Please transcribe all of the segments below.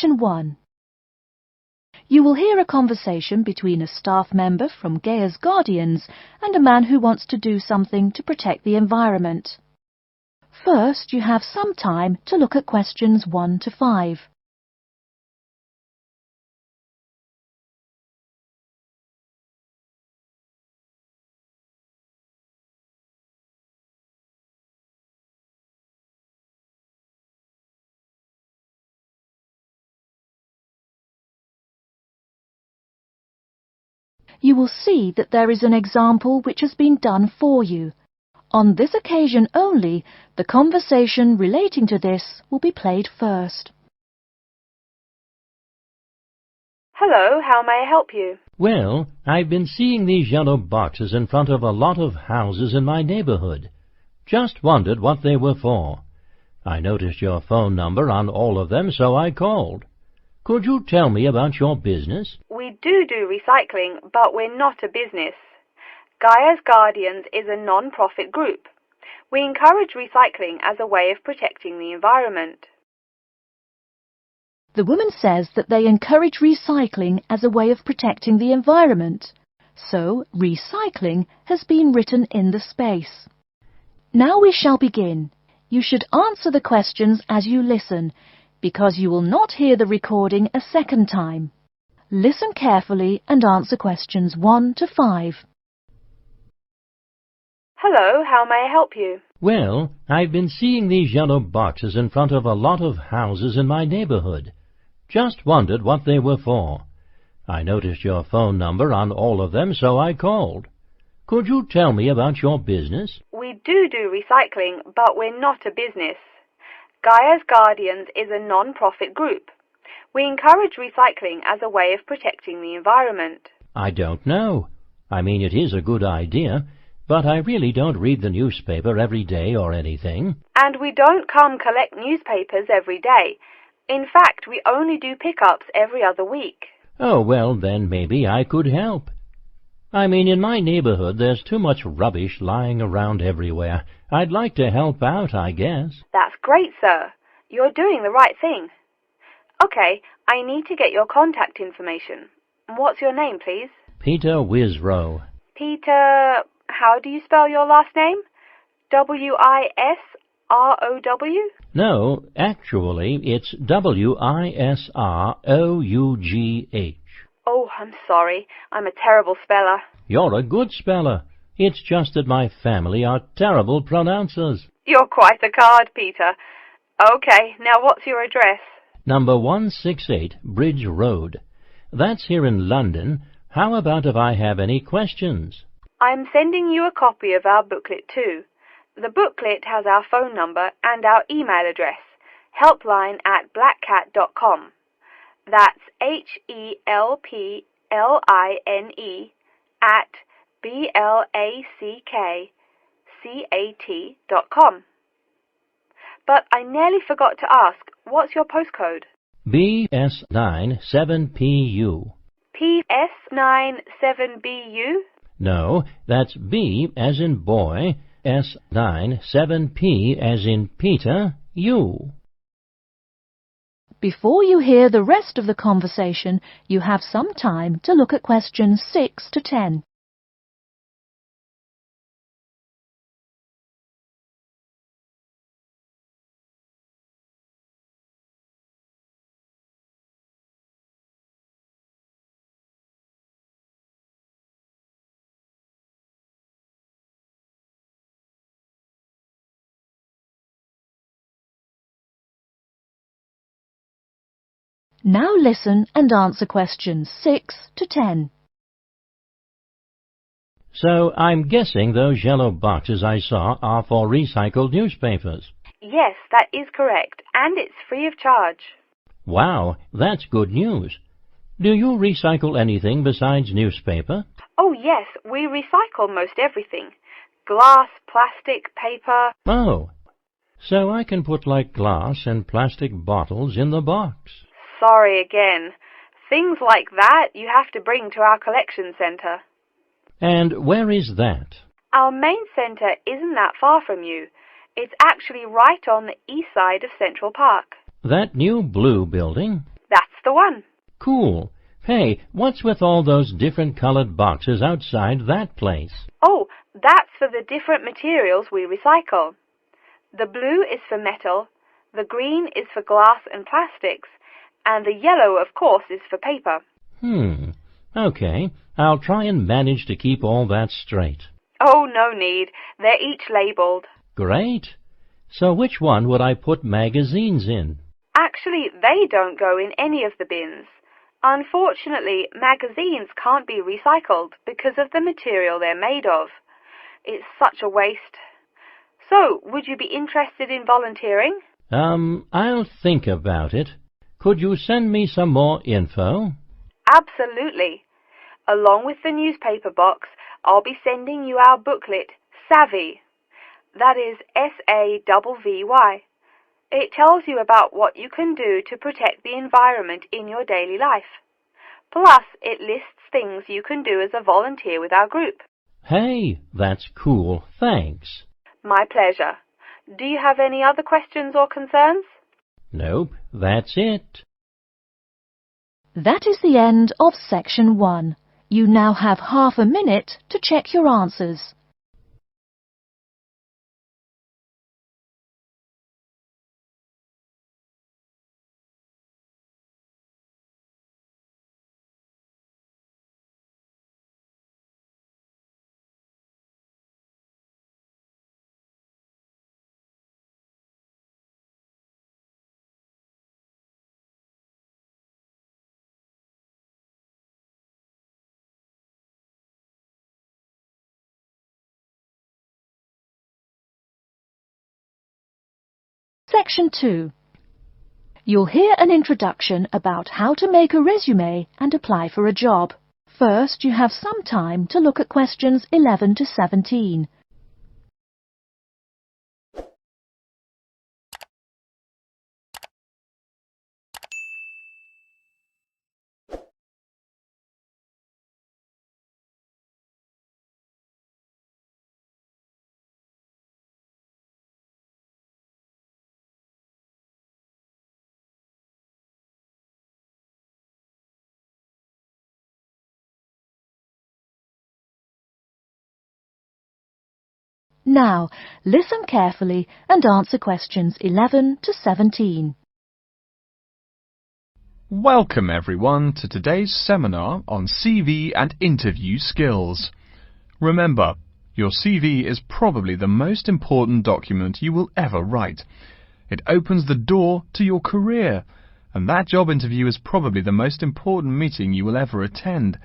Section 1. You will hear a conversation between a staff member from Gaia's Guardians and a man who wants to do something to protect the environment. First, you have some time to look at questions 1 to 5. You will see that there is an example which has been done for you. On this occasion only, the conversation relating to this will be played first. Hello, how may I help you? Well, I've been seeing these yellow boxes in front of a lot of houses in my neighborhood. Just wondered what they were for. I noticed your phone number on all of them, so I called. Could you tell me about your business? We do recycling, but we're not a business. Gaia's Guardians is a non-profit group. We encourage recycling as a way of protecting the environment. The woman says that they encourage recycling as a way of protecting the environment. So, recycling has been written in the space. Now we shall begin. You should answer the questions as you listen, because you will not hear the recording a second time. Listen carefully and answer questions 1 to 5. Hello, how may I help you? Well, I've been seeing these yellow boxes in front of a lot of houses in my neighborhood. Just wondered what they were for. I noticed your phone number on all of them, so I called. Could you tell me about your business? We do recycling, but we're not a business. Gaia's Guardians is a non-profit group. We encourage recycling as a way of protecting the environment. I don't know. I mean, it is a good idea, but I really don't read the newspaper every day or anything. And we don't come collect newspapers every day. In fact, we only do pickups every other week. Oh, well, then maybe I could help. I mean, in my neighborhood there's too much rubbish lying around everywhere. I'd like to help out, I guess. That's great, sir. You're doing the right thing. Okay, I need to get your contact information. What's your name, please? Peter Wisrow. Peter, how do you spell your last name? W-I-S-R-O-W? No, actually, it's W-I-S-R-O-U-G-H. Oh, I'm sorry. I'm a terrible speller. You're a good speller. It's just that my family are terrible pronouncers. You're quite a card, Peter. Okay, now what's your address? Number 168 Bridge Road. That's here in London. How about if I have any questions? I'm sending you a copy of our booklet too. The booklet has our phone number and our email address, helpline@blackcat.com. That's HELPLINE at BLACKCAT.com. But I nearly forgot to ask, what's your postcode? BS97PU. PS97BU? No, that's B as in boy, S97P as in Peter, U. Before you hear the rest of the conversation, you have some time to look at questions 6 to 10. Now listen and answer questions 6 to 10. So I'm guessing those yellow boxes I saw are for recycled newspapers. Yes, that is correct, and it's free of charge. Wow, that's good news. Do you recycle anything besides newspaper? Oh yes, we recycle most everything. Glass, plastic, paper. Oh, so I can put like glass and plastic bottles in the box. Sorry again. Things like that you have to bring to our collection centre. And where is that? Our main centre isn't that far from you. It's actually right on the east side of Central Park. That new blue building? That's the one. Cool. Hey, what's with all those different colored boxes outside that place? Oh, that's for the different materials we recycle. The blue is for metal, the green is for glass and plastics, and the yellow, of course, is for paper. Okay, I'll try and manage to keep all that straight. Oh, no need. They're each labelled. Great. So which one would I put magazines in? Actually, they don't go in any of the bins. Unfortunately, magazines can't be recycled because of the material they're made of. It's such a waste. So, would you be interested in volunteering? I'll think about it. Could you send me some more info? Absolutely. Along with the newspaper box, I'll be sending you our booklet, Savvy. That is SAVVY. It tells you about what you can do to protect the environment in your daily life. Plus, it lists things you can do as a volunteer with our group. Hey, that's cool. Thanks. My pleasure. Do you have any other questions or concerns? Nope, that's it. That is the end of Section 1. You now have half a minute to check your answers. Section 2. You'll hear an introduction about how to make a resume and apply for a job. First, you have some time to look at questions 11 to 17. Now, listen carefully and answer questions 11 to 17. Welcome everyone to today's seminar on CV and interview skills. Remember, your CV is probably the most important document you will ever write. It opens the door to your career, and that job interview is probably the most important meeting you will ever attend.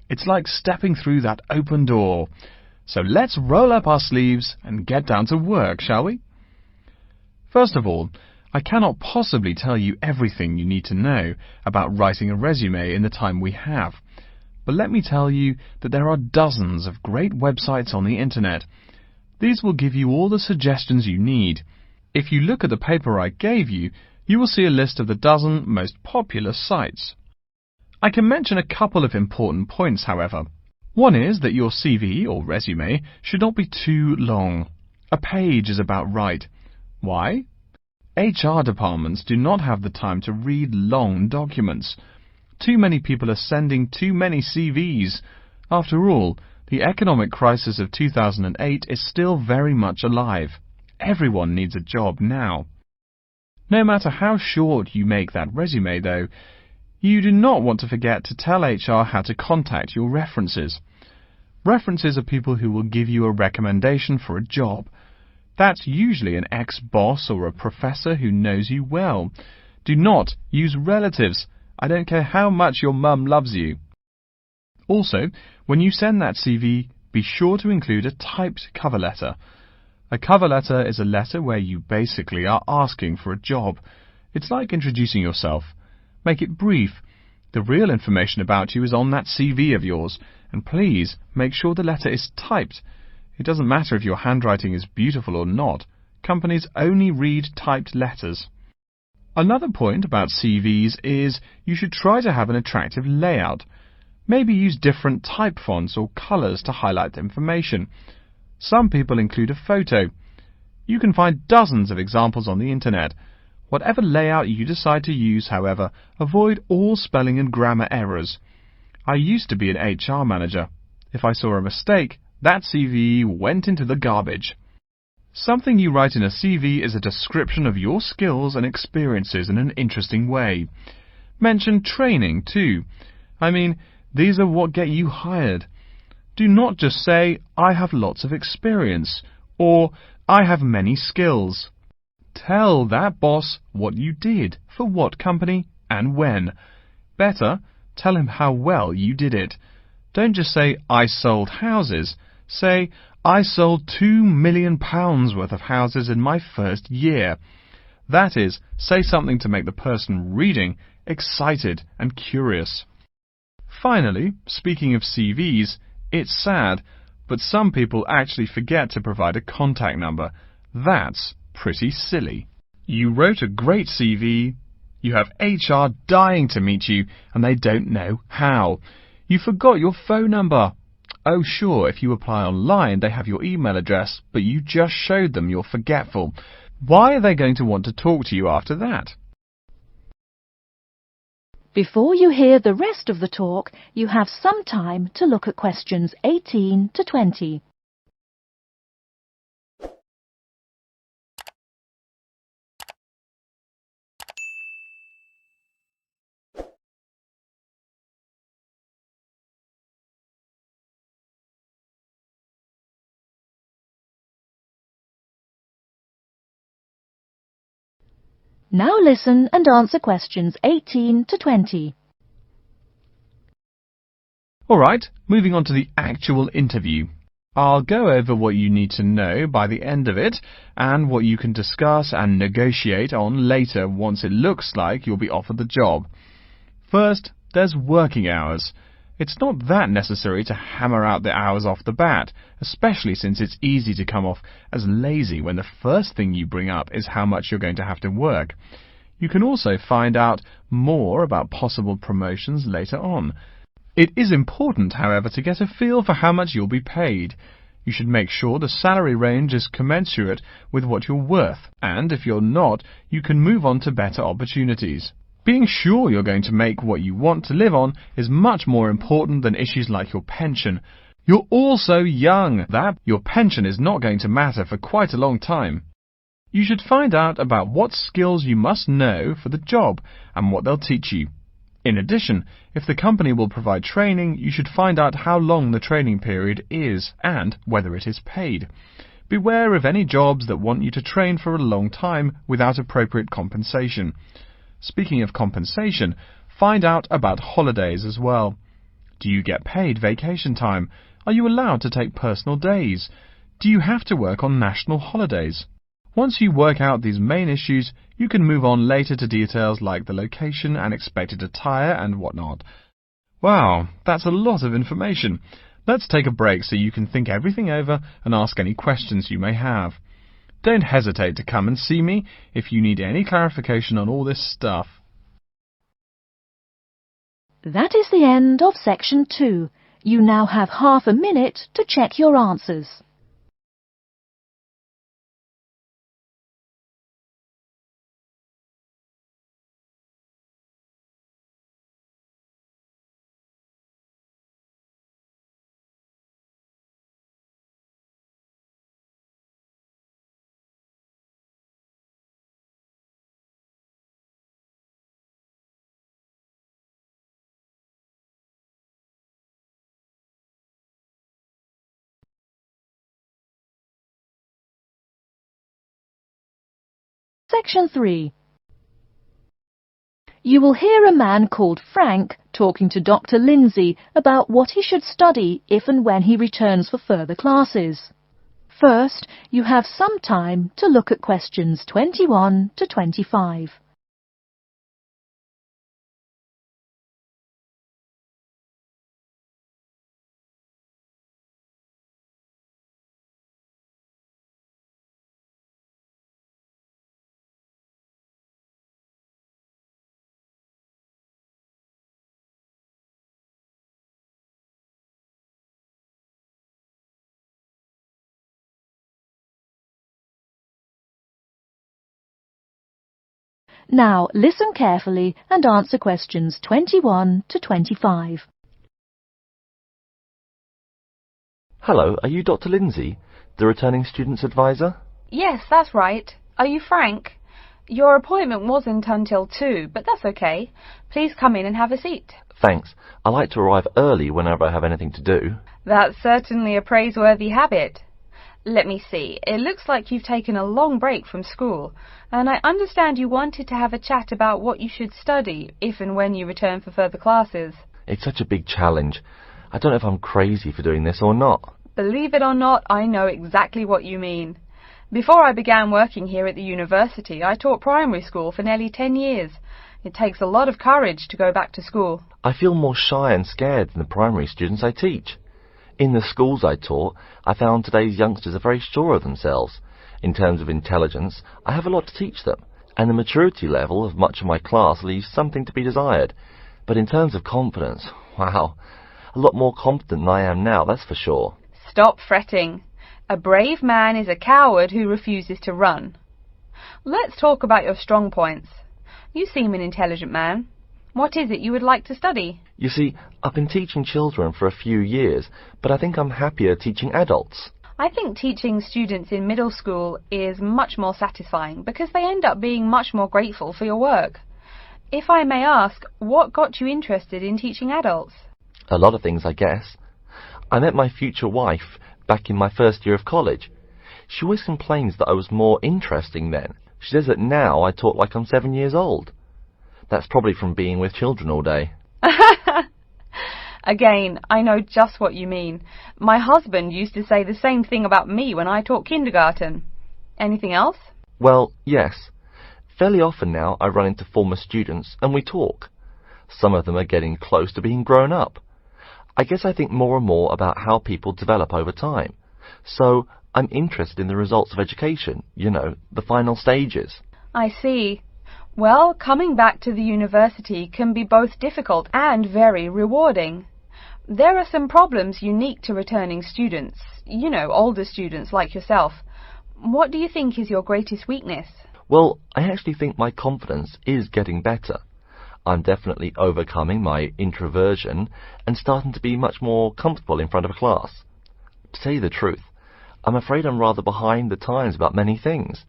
It's like stepping through that open door. So let's roll up our sleeves and get down to work, shall we? First of all, I cannot possibly tell you everything you need to know about writing a resume in the time we have. But let me tell you that there are dozens of great websites on the internet. These will give you all the suggestions you need. If you look at the paper I gave you, you will see a list of the dozen most popular sites. I can mention a couple of important points, however. One is that your CV or resume should not be too long. A page is about right. Why? HR departments do not have the time to read long documents. Too many people are sending too many CVs. After all, the economic crisis of 2008 is still very much alive. Everyone needs a job now. No matter how short you make that resume, though, you do not want to forget to tell HR how to contact your references. References are people who will give you a recommendation for a job. That's usually an ex-boss or a professor who knows you well. Do not use relatives. I don't care how much your mum loves you. Also, when you send that CV, be sure to include a typed cover letter. A cover letter is a letter where you basically are asking for a job. It's like introducing yourself. Make it brief. The real information about you is on that CV of yours, and please make sure the letter is typed. It doesn't matter if your handwriting is beautiful or not. Companies only read typed letters. Another point about CVs is you should try to have an attractive layout. Maybe use different type fonts or colours to highlight the information. Some people include a photo. You can find dozens of examples on the internet. Whatever layout you decide to use, however, avoid all spelling and grammar errors. I used to be an HR manager. If I saw a mistake, that CV went into the garbage. Something you write in a CV is a description of your skills and experiences in an interesting way. Mention training too. I mean, these are what get you hired. Do not just say, I have lots of experience, or I have many skills. Tell that boss what you did, for what company, and when. Better, tell him how well you did it. Don't just say, I sold houses. Say, I sold £2 million worth of houses in my first year. That is, say something to make the person reading excited and curious. Finally, speaking of CVs, it's sad, but some people actually forget to provide a contact number. That's pretty silly. You wrote a great CV, you have HR dying to meet you, and they don't know how. You forgot your phone number. Oh sure, if you apply online they have your email address, but you just showed them you're forgetful. Why are they going to want to talk to you after that? Before you hear the rest of the talk, you have some time to look at questions 18 to 20. Now listen and answer questions 18 to 20. Alright, moving on to the actual interview. I'll go over what you need to know by the end of it, and what you can discuss and negotiate on later once it looks like you'll be offered the job. First, there's working hours. It's not that necessary to hammer out the hours off the bat, especially since it's easy to come off as lazy when the first thing you bring up is how much you're going to have to work. You can also find out more about possible promotions later on. It is important, however, to get a feel for how much you'll be paid. You should make sure the salary range is commensurate with what you're worth, and if you're not, you can move on to better opportunities. Being sure you're going to make what you want to live on is much more important than issues like your pension. You're all so young that your pension is not going to matter for quite a long time. You should find out about what skills you must know for the job and what they'll teach you. In addition, if the company will provide training, you should find out how long the training period is and whether it is paid. Beware of any jobs that want you to train for a long time without appropriate compensation. Speaking of compensation, find out about holidays as well. Do you get paid vacation time? Are you allowed to take personal days? Do you have to work on national holidays? Once you work out these main issues, you can move on later to details like the location and expected attire and whatnot. Wow, that's a lot of information. Let's take a break so you can think everything over and ask any questions you may have. Don't hesitate to come and see me if you need any clarification on all this stuff. That is the end of section 2. You now have half a minute to check your answers. Section 3. You will hear a man called Frank talking to Dr. Lindsay about what he should study if and when he returns for further classes. First, you have some time to look at questions 21 to 25. Now listen carefully and answer questions 21 to 25. Hello, are you Dr. Lindsay, the returning student's advisor? Yes, that's right. Are you Frank? Your appointment wasn't until 2, but that's okay. Please come in and have a seat. Thanks. I like to arrive early whenever I have anything to do. That's certainly a praiseworthy habit. Let me see. It looks like you've taken a long break from school, and I understand you wanted to have a chat about what you should study if and when you return for further classes. It's such a big challenge. I don't know if I'm crazy for doing this or not. Believe it or not, I know exactly what you mean. Before I began working here at the university, I taught primary school for nearly 10 years. It takes a lot of courage to go back to school. I feel more shy and scared than the primary students I teach. In the schools I taught, I found today's youngsters are very sure of themselves. In terms of intelligence, I have a lot to teach them, and the maturity level of much of my class leaves something to be desired. But in terms of confidence, wow, a lot more confident than I am now, that's for sure. Stop fretting. A brave man is a coward who refuses to run. Let's talk about your strong points. You seem an intelligent man. What is it you would like to study? You see, I've been teaching children for a few years, but I think I'm happier teaching adults. I think teaching students in middle school is much more satisfying because they end up being much more grateful for your work. If I may ask, what got you interested in teaching adults? A lot of things, I guess. I met my future wife back in my first year of college. She always complains that I was more interesting then. She says that now I talk like I'm 7 years old. That's probably from being with children all day. Again, I know just what you mean. My husband used to say the same thing about me when I taught kindergarten. Anything else? Well, yes. Fairly often now I run into former students and we talk. Some of them are getting close to being grown up. I guess I think more and more about how people develop over time. So I'm interested in the results of education, you know, the final stages. I see. Well, coming back to the university can be both difficult and very rewarding. There are some problems unique to returning students, you know, older students like yourself. What do you think is your greatest weakness? Well, I actually think my confidence is getting better. I'm definitely overcoming my introversion and starting to be much more comfortable in front of a class. To tell you the truth, I'm afraid I'm rather behind the times about many things.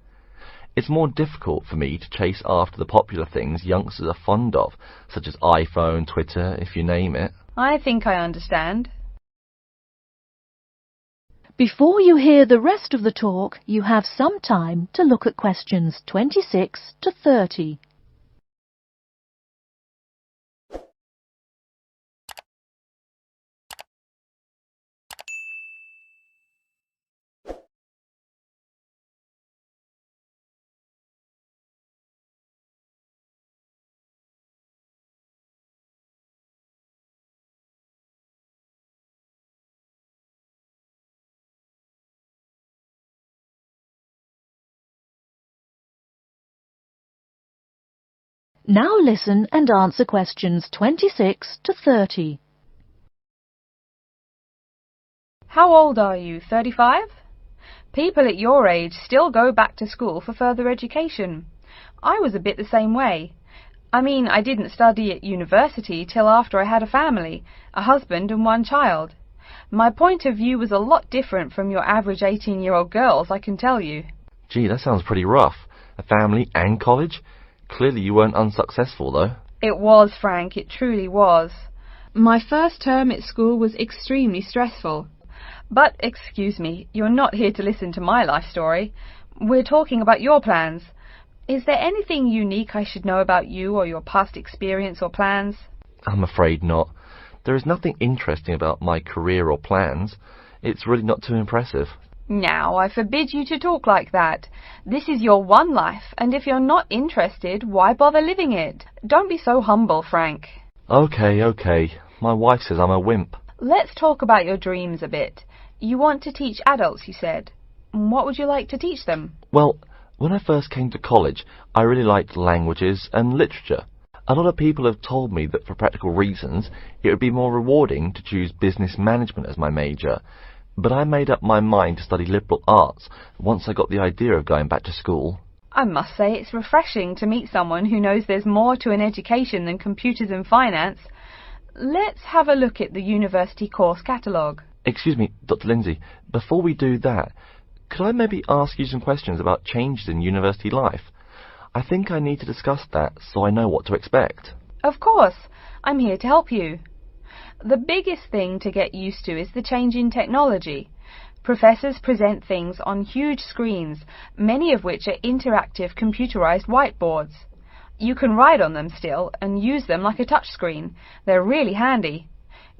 It's more difficult for me to chase after the popular things youngsters are fond of, such as iPhone, Twitter, if you name it. I think I understand. Before you hear the rest of the talk, you have some time to look at questions 26 to 30. Now listen and answer questions 26 to 30. How old are you? 35? People at your age still go back to school for further education. I was a bit the same way. I mean, I didn't study at university till after I had a family, a husband and one child. My point of view was a lot different from your average 18-year-old girls, I can tell you. Gee, that sounds pretty rough. A family and college? Clearly you weren't unsuccessful, though. It was, Frank, it truly was. My first term at school was extremely stressful. But, excuse me, you're not here to listen to my life story. We're talking about your plans. Is there anything unique I should know about you or your past experience or plans? I'm afraid not. There is nothing interesting about my career or plans. It's really not too impressive. Now, I forbid you to talk like that. This is your one life, and if you're not interested, why bother living it? Don't be so humble, Frank. Okay. My wife says I'm a wimp. Let's talk about your dreams a bit. You want to teach adults, you said. What would you like to teach them? Well, when I first came to college, I really liked languages and literature. A lot of people have told me that for practical reasons, it would be more rewarding to choose business management as my major. But I made up my mind to study liberal arts once I got the idea of going back to school. I must say it's refreshing to meet someone who knows there's more to an education than computers and finance. Let's have a look at the university course catalogue. Excuse me, Dr. Lindsay, before we do that, could I maybe ask you some questions about changes in university life? I think I need to discuss that so I know what to expect. Of course, I'm here to help you. The biggest thing to get used to is the change in technology. Professors present things on huge screens, many of which are interactive computerized whiteboards. You can write on them still and use them like a touchscreen. They're really handy.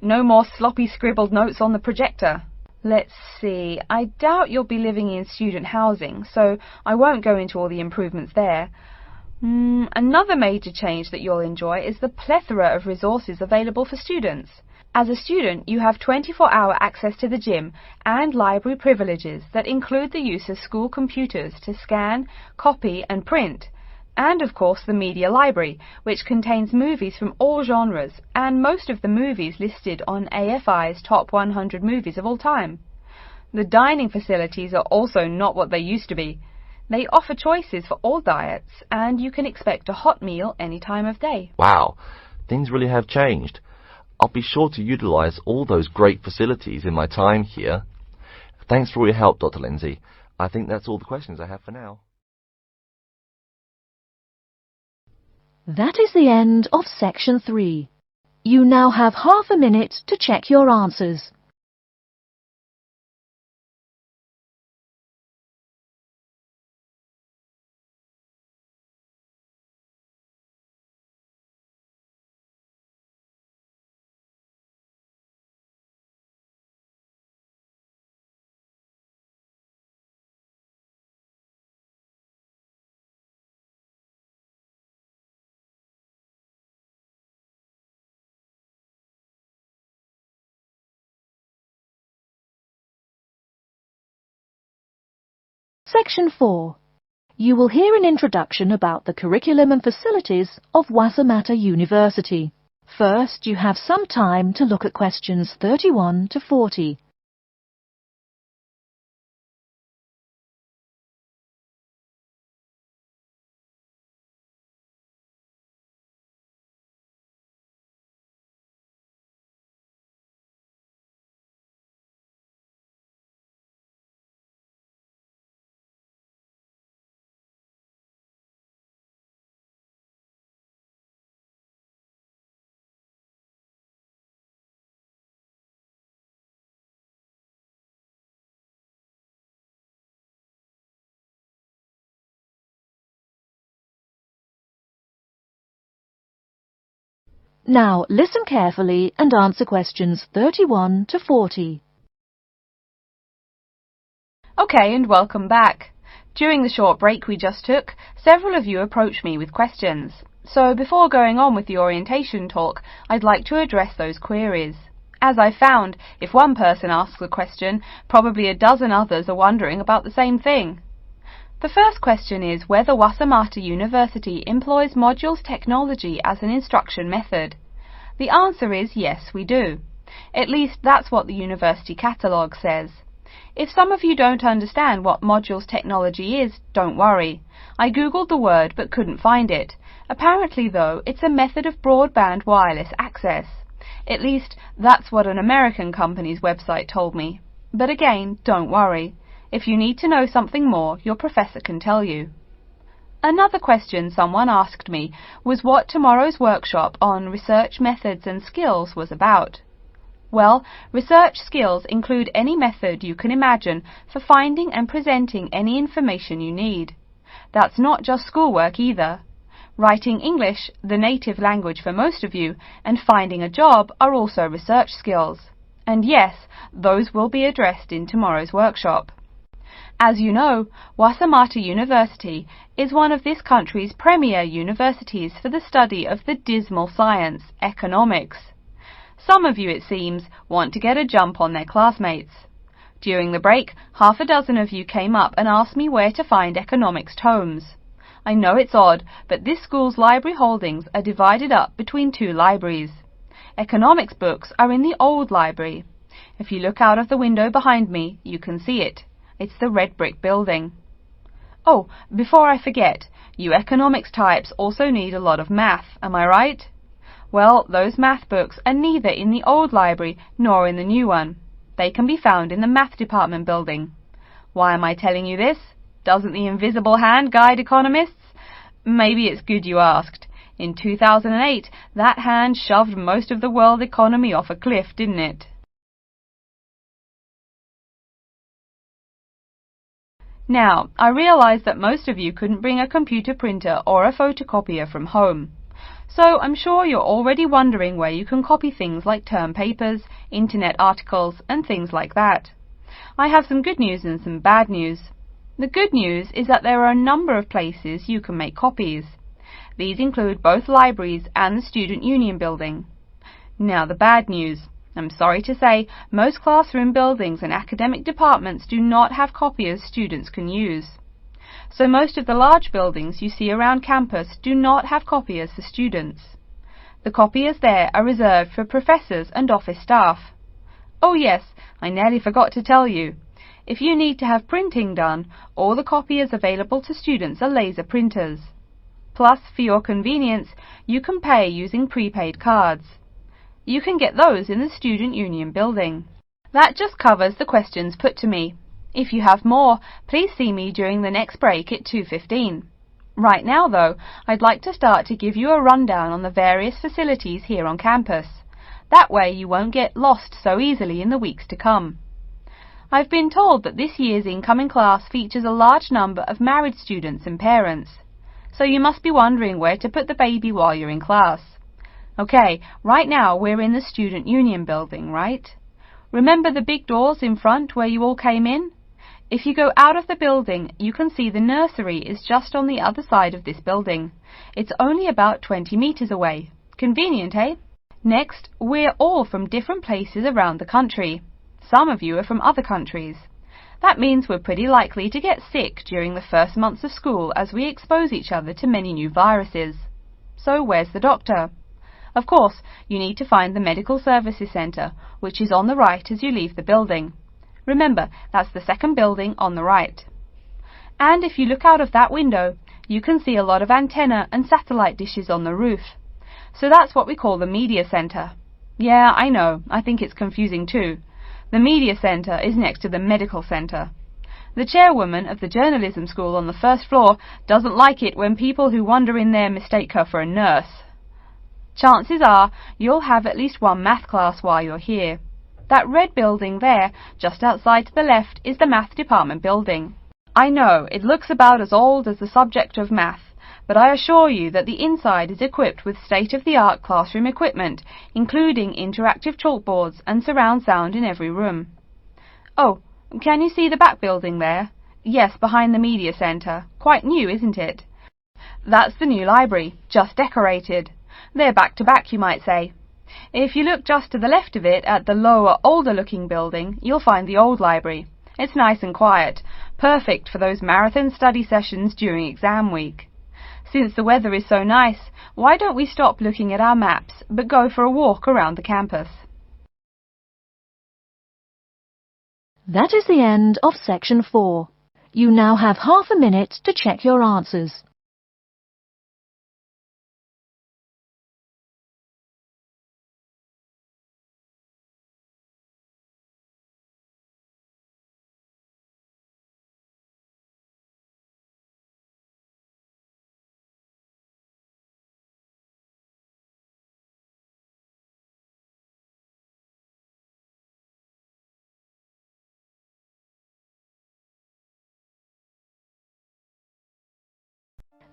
No more sloppy scribbled notes on the projector. Let's see, I doubt you'll be living in student housing, so I won't go into all the improvements there. Another major change that you'll enjoy is the plethora of resources available for students. As a student, you have 24-hour access to the gym and library privileges that include the use of school computers to scan, copy and print, and of course the media library, which contains movies from all genres and most of the movies listed on AFI's top 100 movies of all time. The dining facilities are also not what they used to be. They offer choices for all diets, and you can expect a hot meal any time of day. Wow, things really have changed. I'll be sure to utilize all those great facilities in my time here. Thanks for all your help, Dr. Lindsay. I think that's all the questions I have for now. That is the end of Section 3. You now have half a minute to check your answers. Section 4. You will hear an introduction about the curriculum and facilities of Wasamata University. First, you have some time to look at questions 31 to 40. Now, listen carefully and answer questions 31 to 40. Okay, and welcome back. During the short break we just took, several of you approached me with questions. So before going on with the orientation talk, I'd like to address those queries. As I found, if one person asks a question, probably a dozen others are wondering about the same thing. The first question is whether Wasamata University employs modules technology as an instruction method. The answer is yes, we do. At least that's what the university catalogue says. If some of you don't understand what modules technology is, don't worry. I googled the word but couldn't find it. Apparently, though, it's a method of broadband wireless access. At least, that's what an American company's website told me. But again, don't worry. If you need to know something more, your professor can tell you. Another question someone asked me was what tomorrow's workshop on research methods and skills was about. Well, research skills include any method you can imagine for finding and presenting any information you need. That's not just schoolwork either. Writing English, the native language for most of you, and finding a job are also research skills. And yes, those will be addressed in tomorrow's workshop. As you know, Wasamata University is one of this country's premier universities for the study of the dismal science, economics. Some of you, it seems, want to get a jump on their classmates. During the break, half a dozen of you came up and asked me where to find economics tomes. I know it's odd, but this school's library holdings are divided up between two libraries. Economics books are in the old library. If you look out of the window behind me, you can see it. It's the red brick building. Oh, before I forget, you economics types also need a lot of math, am I right? Well, those math books are neither in the old library nor in the new one. They can be found in the math department building. Why am I telling you this? Doesn't the invisible hand guide economists? Maybe it's good you asked. In 2008, that hand shoved most of the world economy off a cliff, didn't it? Now, I realize that most of you couldn't bring a computer printer or a photocopier from home. So I'm sure you're already wondering where you can copy things like term papers, internet articles, and things like that. I have some good news and some bad news. The good news is that there are a number of places you can make copies. These include both libraries and the Student Union building. Now the bad news. I'm sorry to say, most classroom buildings and academic departments do not have copiers students can use. So most of the large buildings you see around campus do not have copiers for students. The copiers there are reserved for professors and office staff. Oh yes, I nearly forgot to tell you. If you need to have printing done, all the copiers available to students are laser printers. Plus, for your convenience, you can pay using prepaid cards. You can get those in the Student Union building. That just covers the questions put to me. If you have more, please see me during the next break at 2:15. Right now, though, I'd like to start to give you a rundown on the various facilities here on campus. That way you won't get lost so easily in the weeks to come. I've been told that this year's incoming class features a large number of married students and parents. So you must be wondering where to put the baby while you're in class. Okay, right now we're in the Student Union building, right? Remember the big doors in front where you all came in? If you go out of the building, you can see the nursery is just on the other side of this building. It's only about 20 meters away. Convenient, eh? Next, we're all from different places around the country. Some of you are from other countries. That means we're pretty likely to get sick during the first months of school as we expose each other to many new viruses. So where's the doctor? Of course, you need to find the Medical Services Centre, which is on the right as you leave the building. Remember, that's the second building on the right. And if you look out of that window, you can see a lot of antenna and satellite dishes on the roof. So that's what we call the Media Centre. Yeah, I know, I think it's confusing too. The Media Centre is next to the Medical Centre. The chairwoman of the journalism school on the first floor doesn't like it when people who wander in there mistake her for a nurse. Chances are you'll have at least one math class while you're here. That red building there, just outside to the left, is the math department building. I know, it looks about as old as the subject of math, but I assure you that the inside is equipped with state-of-the-art classroom equipment, including interactive chalkboards and surround sound in every room. Oh, can you see the back building there? Yes, behind the Media Centre. Quite new, isn't it? That's the new library, just decorated. They're back to back, you might say. If you look just to the left of it at the lower, older-looking building, you'll find the old library. It's nice and quiet, perfect for those marathon study sessions during exam week. Since the weather is so nice, why don't we stop looking at our maps, but go for a walk around the campus? That is the end of Section 4. You now have half a minute to check your answers.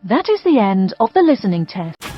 That is the end of the listening test.